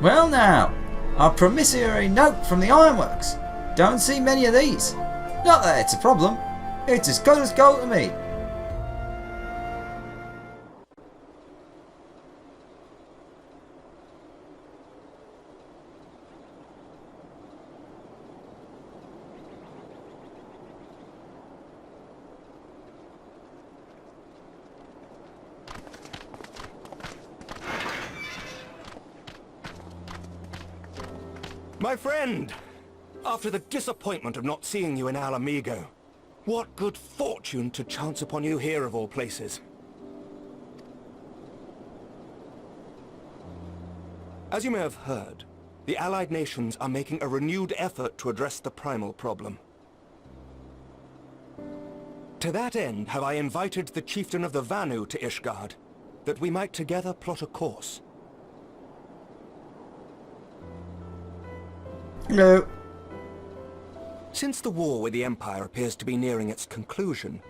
Well now, a promissory note from the ironworks. Don't see many of these. Not that it's a problem. It's as good as gold to me. My friend! After the disappointment of not seeing you in Alamigo, what good fortune to chance upon you here of all places. As you may have heard, the Allied nations are making a renewed effort to address the primal problem. To that end, have I invited the chieftain of the Vanu to Ishgard, that we might together plot a course. Hello. Since the war with the Empire appears to be nearing its conclusion,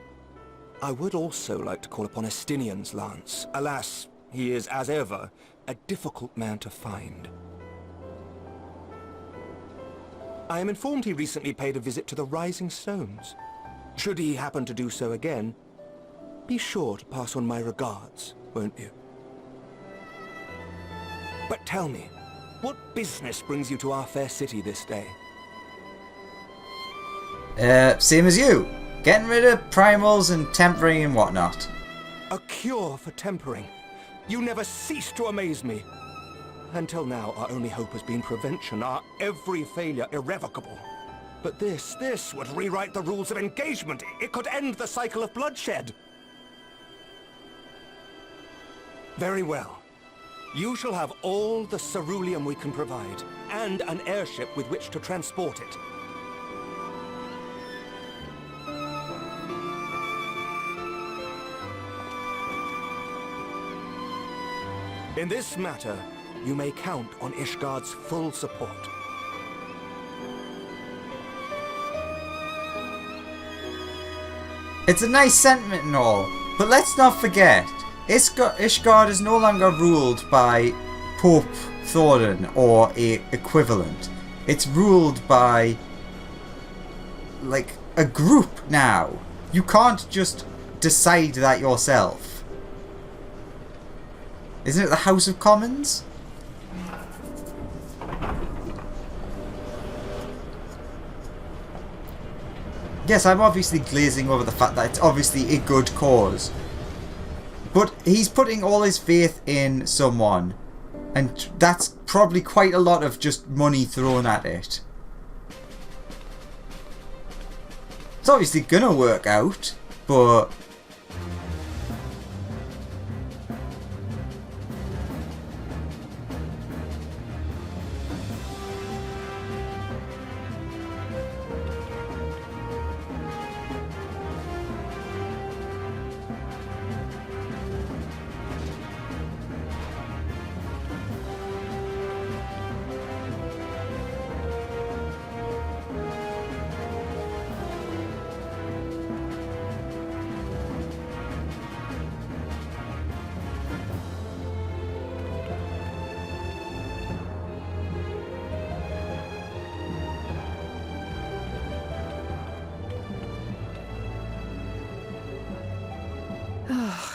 I would also like to call upon Estinian's lance. Alas, he is, as ever, a difficult man to find. I am informed he recently paid a visit to the Rising Stones. Should he happen to do so again, be sure to pass on my regards, won't you? But tell me, what business brings you to our fair city this day? Same as you. Getting rid of primals and tempering and whatnot. A cure for tempering. You never cease to amaze me. Until now, our only hope has been prevention, our every failure irrevocable. But this would rewrite the rules of engagement. It could end the cycle of bloodshed. Very well. You shall have all the ceruleum we can provide, and an airship with which to transport it. In this matter, you may count on Ishgard's full support. It's a nice sentiment and all, but let's not forget, Ishgard is no longer ruled by Pope Thorin or a equivalent. It's ruled by, like, a group now. You can't just decide that yourself. Isn't it the House of Commons? Yes, I'm obviously glazing over the fact that it's obviously a good cause. But he's putting all his faith in someone. And that's probably quite a lot of just money thrown at it. It's obviously gonna work out, but...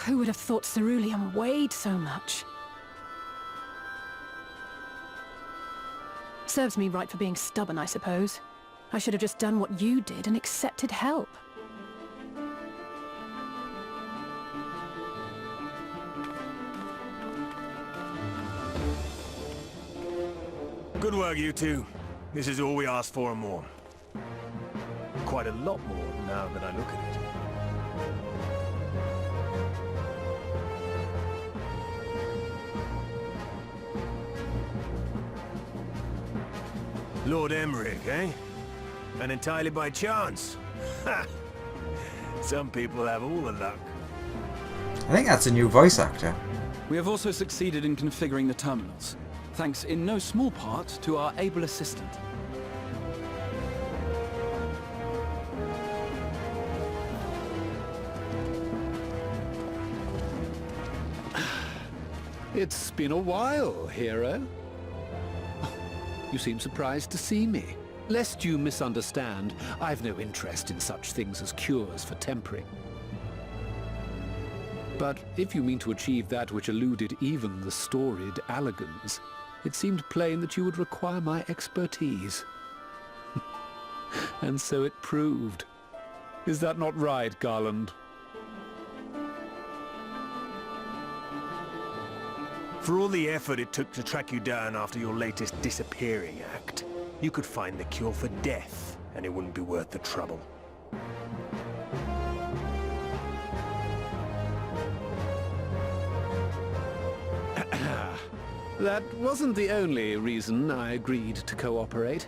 Who would have thought ceruleum weighed so much? Serves me right for being stubborn, I suppose. I should have just done what you did and accepted help. Good work, you two. This is all we asked for and more. Quite a lot more now that I look at it. Lord Emmerich, eh? And entirely by chance. Ha! Some people have all the luck. I think that's a new voice actor. We have also succeeded in configuring the terminals, thanks in no small part to our able assistant. It's been a while, hero. You seem surprised to see me. Lest you misunderstand, I've no interest in such things as cures for tempering. But if you mean to achieve that which eluded even the storied Allagans, it seemed plain that you would require my expertise. And so it proved. Is that not right, Garland? For all the effort it took to track you down after your latest disappearing act, you could find the cure for death, and it wouldn't be worth the trouble. That wasn't the only reason I agreed to cooperate.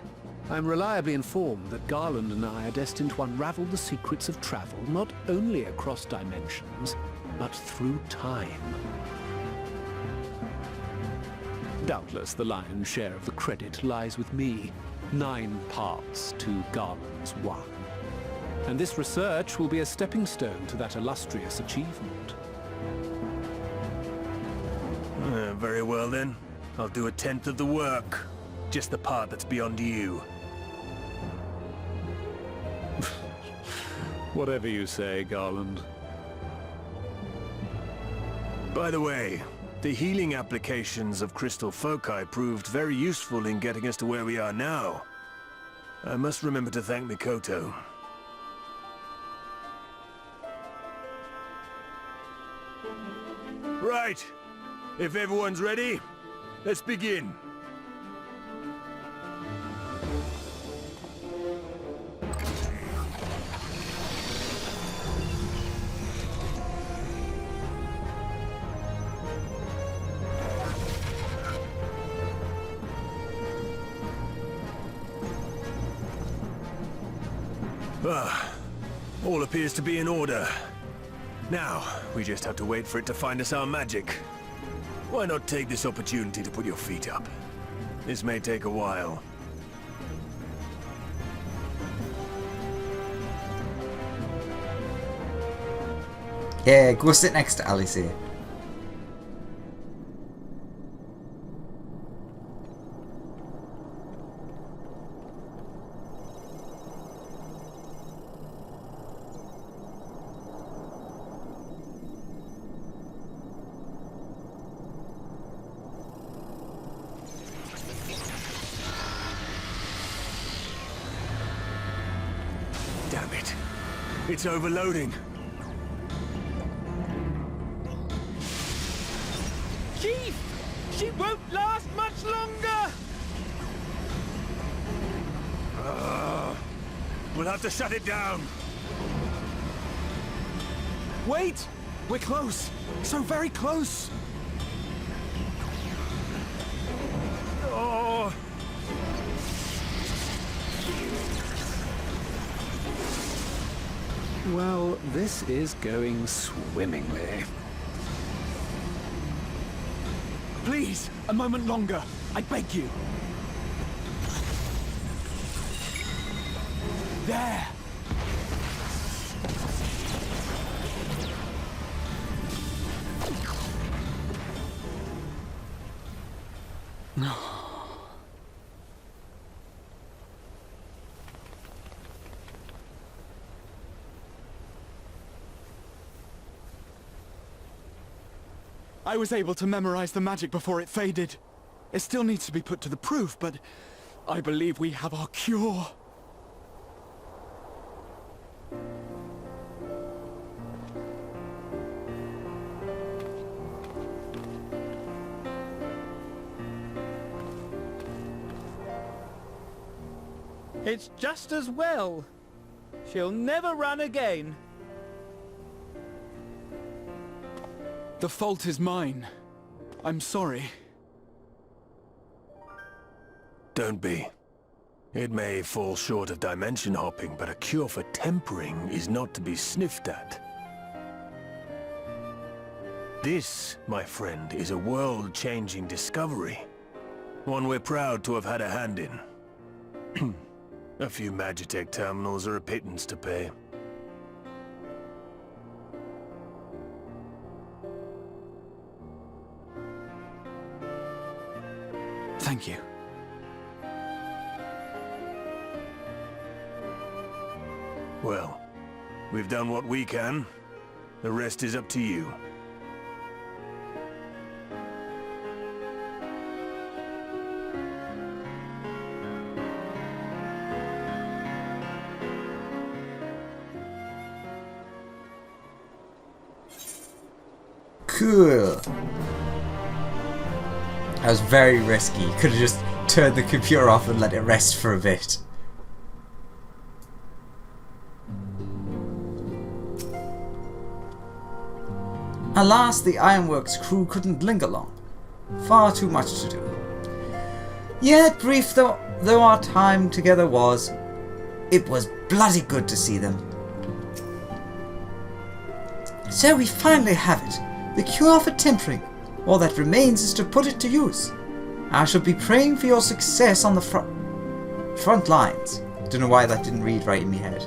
I'm reliably informed that Garland and I are destined to unravel the secrets of travel, not only across dimensions, but through time. Doubtless the lion's share of the credit lies with me. 9 parts to Garland's 1. And this research will be a stepping stone to that illustrious achievement. Very well then. I'll do 1/10 of the work. Just the part that's beyond you. Whatever you say, Garland. By the way, the healing applications of crystal foci proved very useful in getting us to where we are now. I must remember to thank Mikoto. Right. If everyone's ready, let's begin. All appears to be in order. Now, we just have to wait for it to find us our magic. Why not take this opportunity to put your feet up? This may take a while. Yeah, go sit next to Alice. Damn it. It's overloading. Chief! She won't last much longer! We'll have to shut it down. Wait! We're close! So very close! Oh. Well, this is going swimmingly. Please, a moment longer. I beg you. There! I was able to memorize the magic before it faded. It still needs to be put to the proof, but I believe we have our cure. It's just as well. She'll never run again. The fault is mine. I'm sorry. Don't be. It may fall short of dimension hopping, but a cure for tempering is not to be sniffed at. This, my friend, is a world-changing discovery. One we're proud to have had a hand in. A few Magitech terminals are a pittance to pay. Thank you. Well, we've done what we can. The rest is up to you. Cool. That was very risky. Could have just turned the computer off and let it rest for a bit. Alas, the Ironworks crew couldn't linger long. Far too much to do. Yet, brief though our time together was, it was bloody good to see them. So we finally have it. The cure for tempering. All that remains is to put it to use. I shall be praying for your success on the front lines. Don't know why that didn't read right in my head.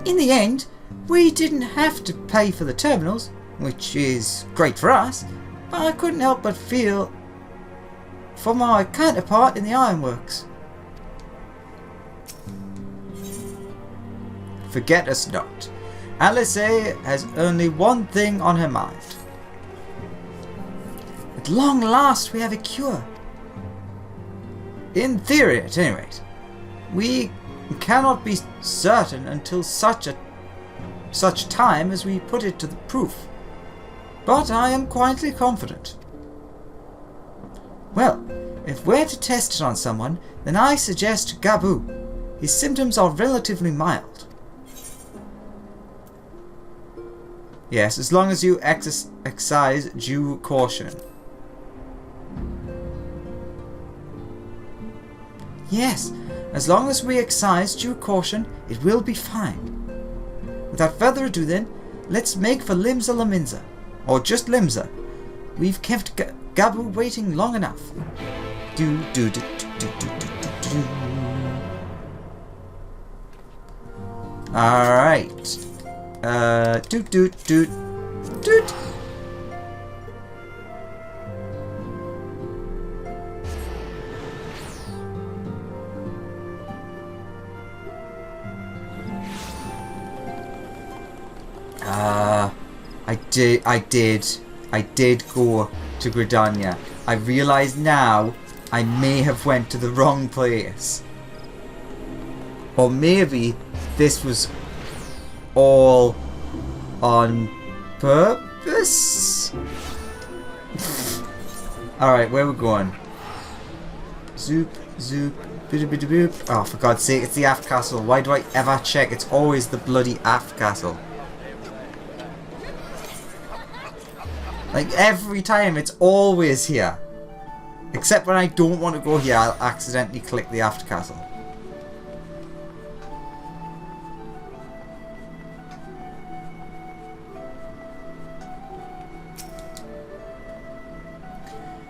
In the end, we didn't have to pay for the terminals, which is great for us, but I couldn't help but feel for my counterpart in the Ironworks. Forget us not. Alice has only one thing on her mind. At long last we have a cure. In theory, at any rate. We cannot be certain until such time as we put it to the proof. But I am quietly confident. Well, if we're to test it on someone, then I suggest Gabu. His symptoms are relatively mild. Yes, as long as you exercise due caution. Yes, as long as we exercise due caution, it will be fine. Without further ado then, let's make for Limsa Laminza. Or just Limsa. We've kept Gabu waiting long enough. Alright. Doot. I did go to Gridania. I realise now I may have went to the wrong place. Or maybe this was all on purpose? Alright, where are we going? Zoop. Boop. Oh, for God's sake, it's the aft castle. Why do I ever check? It's always the bloody aft castle. Like, every time, it's always here. Except when I don't want to go here, I'll accidentally click the aft castle.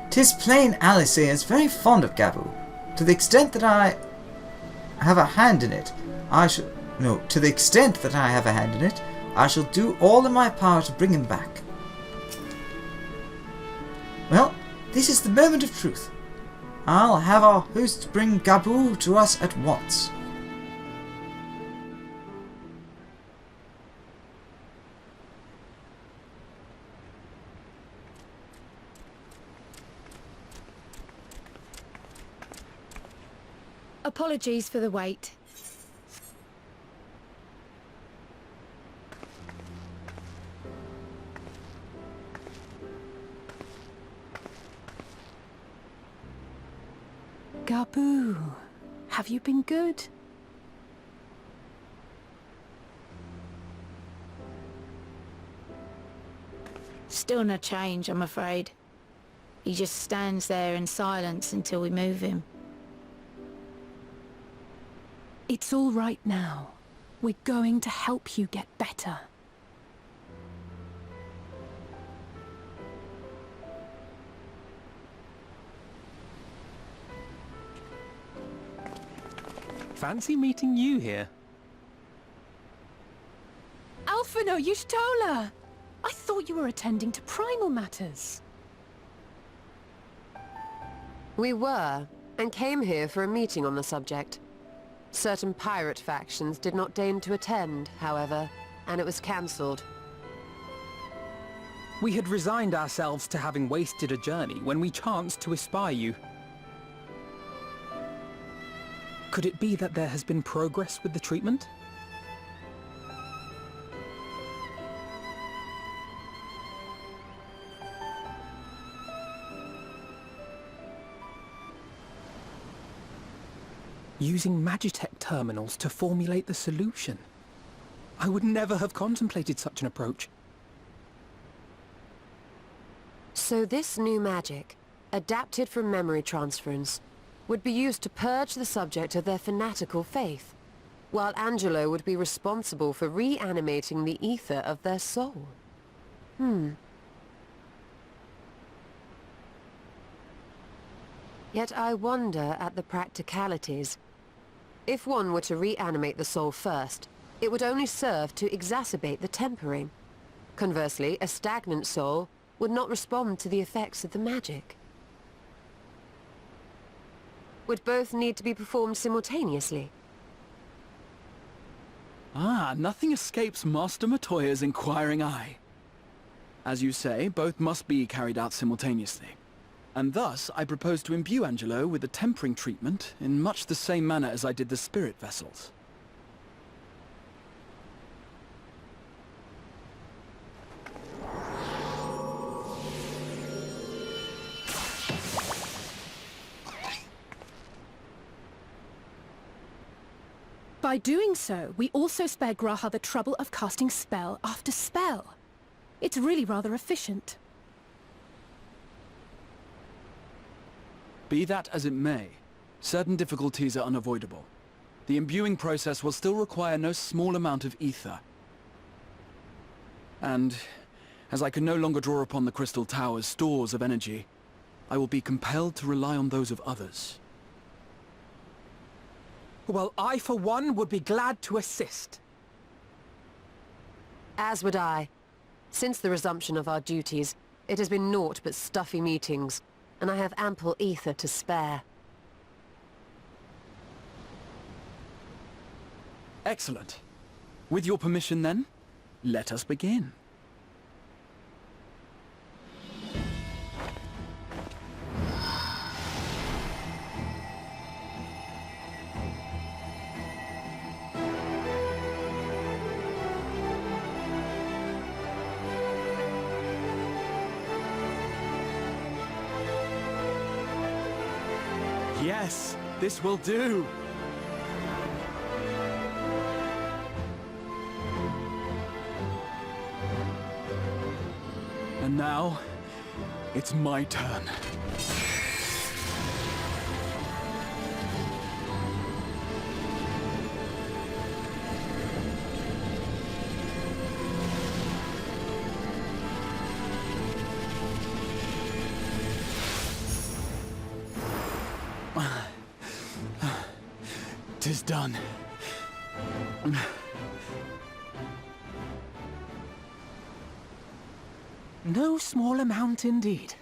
Tis plain Alice is very fond of Gabu. To the extent that I have a hand in it, I shall do all in my power to bring him back. Well, this is the moment of truth. I'll have our hosts bring Gabu to us at once. Apologies for the wait. Gabu, have you been good? Still no change, I'm afraid. He just stands there in silence until we move him. It's all right now. We're going to help you get better. Fancy meeting you here. Alphino Yushtola! I thought you were attending to primal matters. We were, and came here for a meeting on the subject. Certain pirate factions did not deign to attend, however, and it was cancelled. We had resigned ourselves to having wasted a journey when we chanced to espy you. Could it be that there has been progress with the treatment? Using Magitech terminals to formulate the solution. I would never have contemplated such an approach. So this new magic, adapted from memory transference, would be used to purge the subject of their fanatical faith, while Angelo would be responsible for reanimating the ether of their soul. Yet I wonder at the practicalities. If one were to reanimate the soul first, it would only serve to exacerbate the tempering. Conversely, a stagnant soul would not respond to the effects of the magic. Would both need to be performed simultaneously? Ah, nothing escapes Master Matoya's inquiring eye. As you say, both must be carried out simultaneously. And thus, I propose to imbue Angelo with the tempering treatment in much the same manner as I did the spirit vessels. By doing so, we also spare Graha the trouble of casting spell after spell. It's really rather efficient. Be that as it may, certain difficulties are unavoidable. The imbuing process will still require no small amount of ether. And, as I can no longer draw upon the Crystal Tower's stores of energy, I will be compelled to rely on those of others. Well, I for one would be glad to assist. As would I. Since the resumption of our duties, it has been naught but stuffy meetings, and I have ample ether to spare. Excellent. With your permission then, let us begin. Yes, this will do. And now, it's my turn. Tis done. No small amount indeed.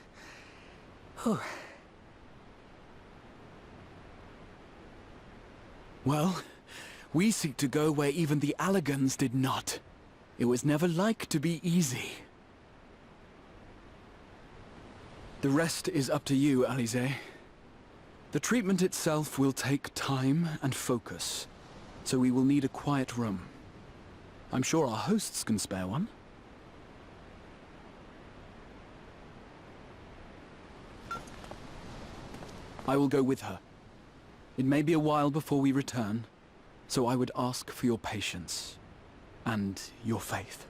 Well, we seek to go where even the Allegans did not. It was never like to be easy. The rest is up to you, Alize. The treatment itself will take time and focus, so we will need a quiet room. I'm sure our hosts can spare one. I will go with her. It may be a while before we return, so I would ask for your patience and your faith.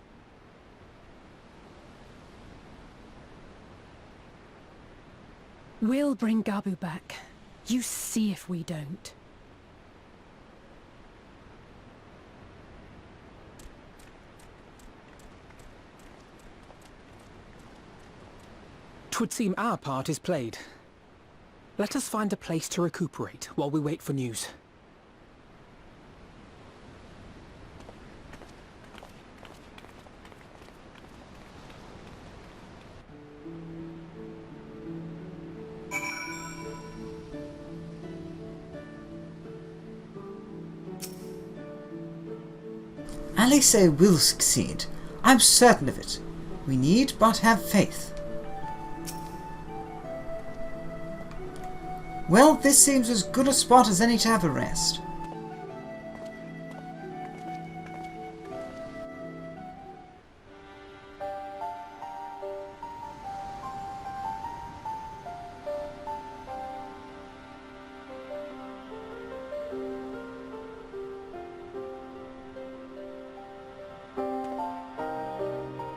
We'll bring Gabu back. You see if we don't. 'Twould seem our part is played. Let us find a place to recuperate while we wait for news. Alice will succeed. I'm certain of it. We need but have faith. Well, this seems as good a spot as any to have a rest.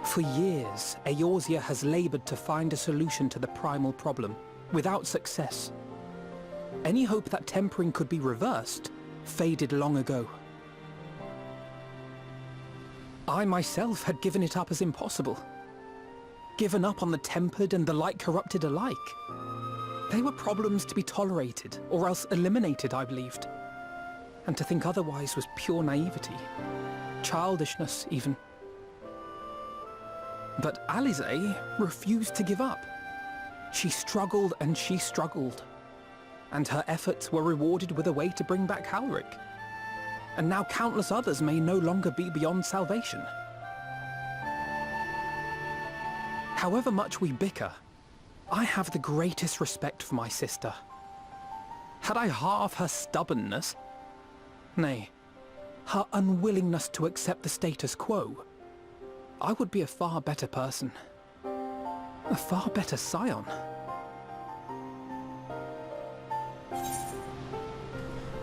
For years, Eorzea has laboured to find a solution to the primal problem, without success. Any hope that tempering could be reversed faded long ago. I myself had given it up as impossible. Given up on the tempered and the light corrupted alike. They were problems to be tolerated, or else eliminated, I believed. And to think otherwise was pure naivety. Childishness, even. But Alice refused to give up. She struggled and she struggled. And her efforts were rewarded with a way to bring back Halric. And now countless others may no longer be beyond salvation. However much we bicker, I have the greatest respect for my sister. Had I half her stubbornness, nay, her unwillingness to accept the status quo, I would be a far better person. A far better scion.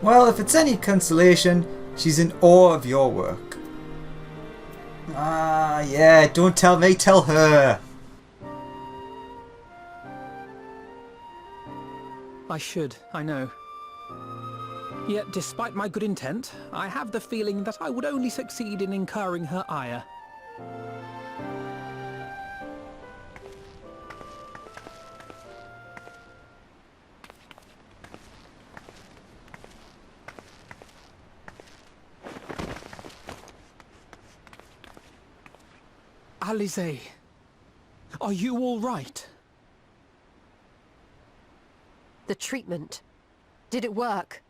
Well, if it's any consolation, she's in awe of your work. Ah, yeah, don't tell me, tell her. I should, I know. Yet, despite my good intent, I have the feeling that I would only succeed in incurring her ire. Alice, are you all right? The treatment. Did it work?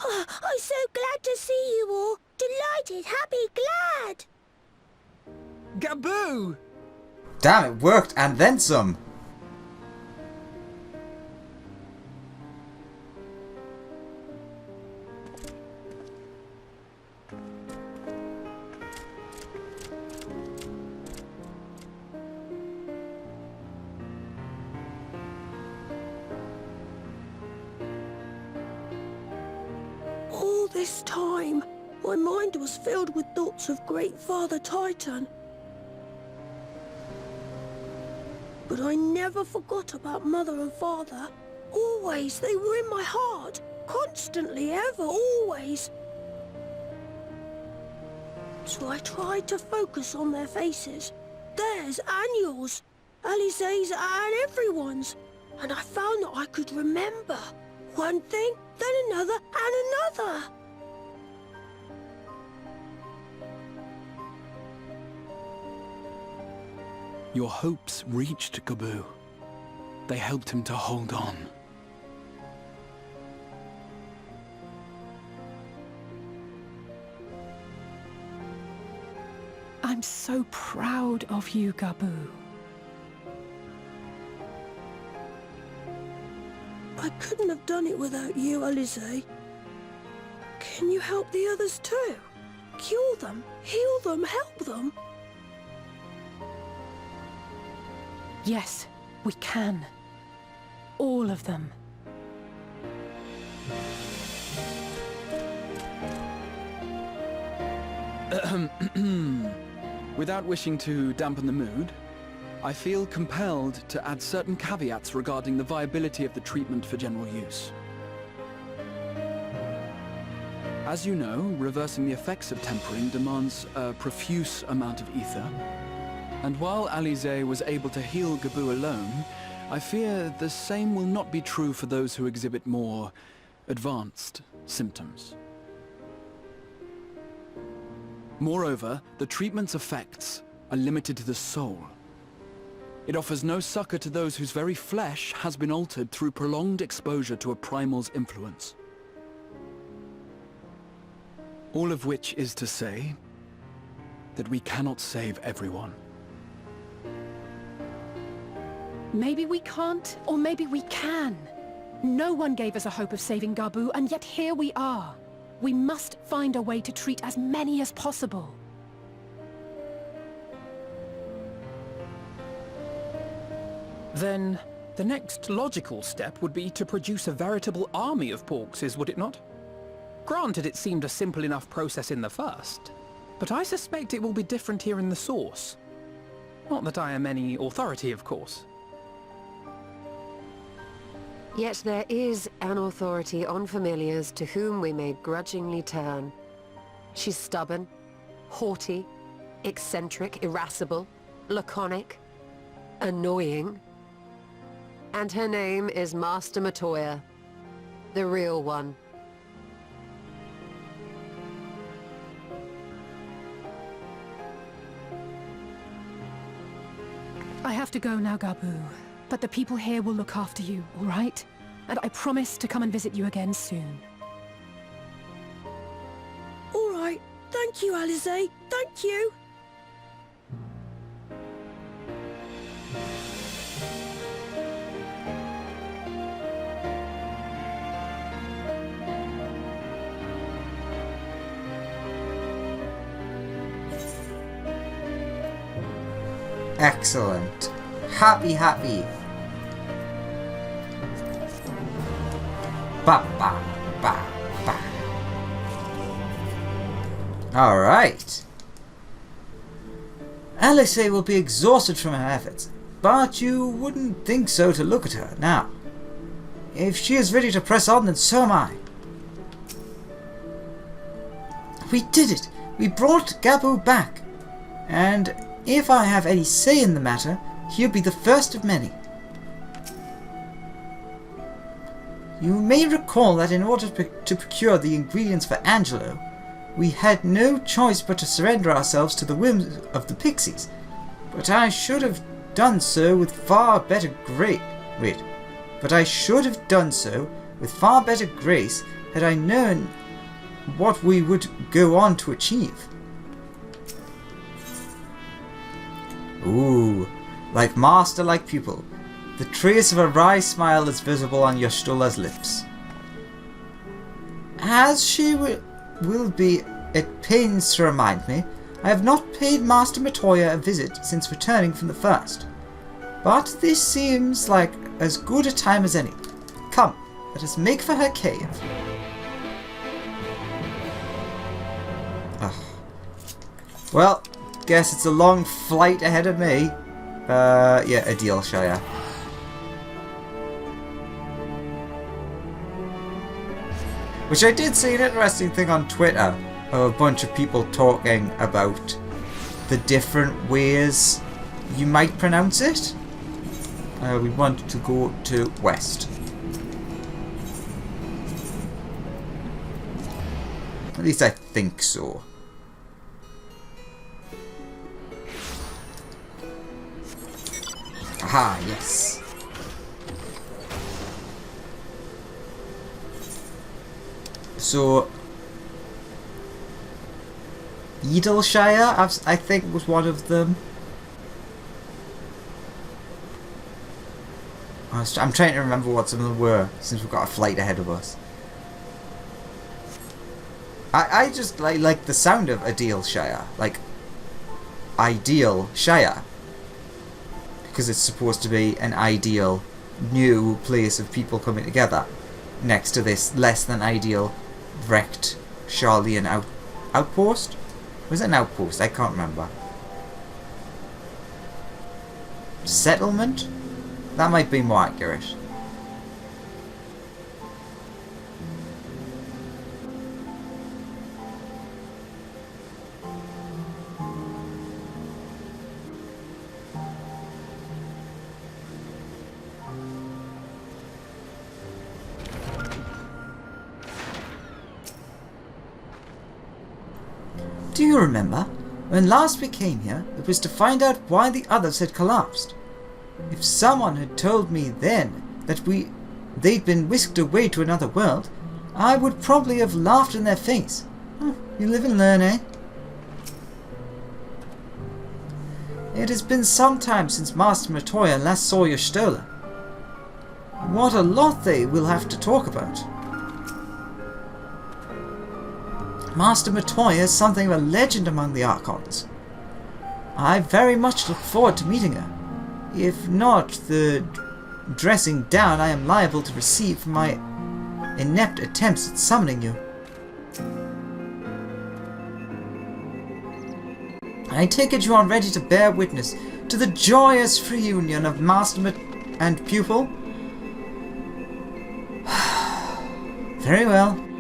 Oh, I'm so glad to see you all. Delighted, happy, glad. Gaboo! Damn, it worked, and then some. All this time, my mind was filled with thoughts of Great Father Titan. But I never forgot about Mother and Father. Always, they were in my heart. Constantly, ever, always. So I tried to focus on their faces. Theirs and yours. Alice's and everyone's. And I found that I could remember. One thing, then another, and another. Your hopes reached Gaboo. They helped him to hold on. I'm so proud of you, Gaboo. I couldn't have done it without you, Alice. Can you help the others too? Cure them, heal them, help them? Yes, we can. All of them. Without wishing to dampen the mood, I feel compelled to add certain caveats regarding the viability of the treatment for general use. As you know, reversing the effects of tempering demands a profuse amount of ether. And while Alice was able to heal Gaboo alone, I fear the same will not be true for those who exhibit more advanced symptoms. Moreover, the treatment's effects are limited to the soul. It offers no succor to those whose very flesh has been altered through prolonged exposure to a primal's influence. All of which is to say that we cannot save everyone. Maybe we can't, or maybe we can. No one gave us a hope of saving Gabu, and yet here we are. We must find a way to treat as many as possible. Then, the next logical step would be to produce a veritable army of porkses, would it not? Granted, it seemed a simple enough process in the first, but I suspect it will be different here in the source. Not that I am any authority, of course. Yet there is an authority on familiars to whom we may grudgingly turn. She's stubborn, haughty, eccentric, irascible, laconic, annoying. And her name is Master Matoya, the real one. I have to go now, Gabu. But the people here will look after you, all right? And I promise to come and visit you again soon. All right. Thank you, Alisaie. Thank you. Excellent. Happy. Ba ba ba ba. Alright. Alisaie will be exhausted from her efforts, but you wouldn't think so to look at her now. If she is ready to press on, then so am I. We did it! We brought Gabu back! And if I have any say in the matter, he'll be the first of many. You may recall that in order to procure the ingredients for Angelo, we had no choice but to surrender ourselves to the whims of the pixies. But I should have done so with far better grace. But I should have done so with far better grace had I known what we would go on to achieve. Ooh, like master, like pupil. The trace of a wry smile is visible on Y'shtola's lips. As she will be at pains to remind me, I have not paid Master Matoya a visit since returning from the first. But this seems like as good a time as any. Come, let us make for her cave. Ugh. Well, guess it's a long flight ahead of me. Yeah, Adil Shire. Which I did see an interesting thing on Twitter of a bunch of people talking about the different ways you might pronounce it. We want to go to west. At least I think so. Aha, yes. So, Edilshire, I think, was one of them. I'm trying to remember what some of them were, since we've got a flight ahead of us. I just like the sound of Adilshire, like Ideal Shire, because it's supposed to be an ideal new place of people coming together next to this less than ideal wrecked Charlian outpost? Was it an outpost? I can't remember. Settlement? That might be more accurate. Do you remember? When last we came here, it was to find out why the others had collapsed. If someone had told me then that they'd been whisked away to another world, I would probably have laughed in their face. You live and learn, eh? It has been some time since Master Matoya last saw your Stola. What a lot they will have to talk about. Master Matoya is something of a legend among the Archons. I very much look forward to meeting her, if not the dressing down I am liable to receive for my inept attempts at summoning you. I take it you are ready to bear witness to the joyous reunion of master and pupil? Very well.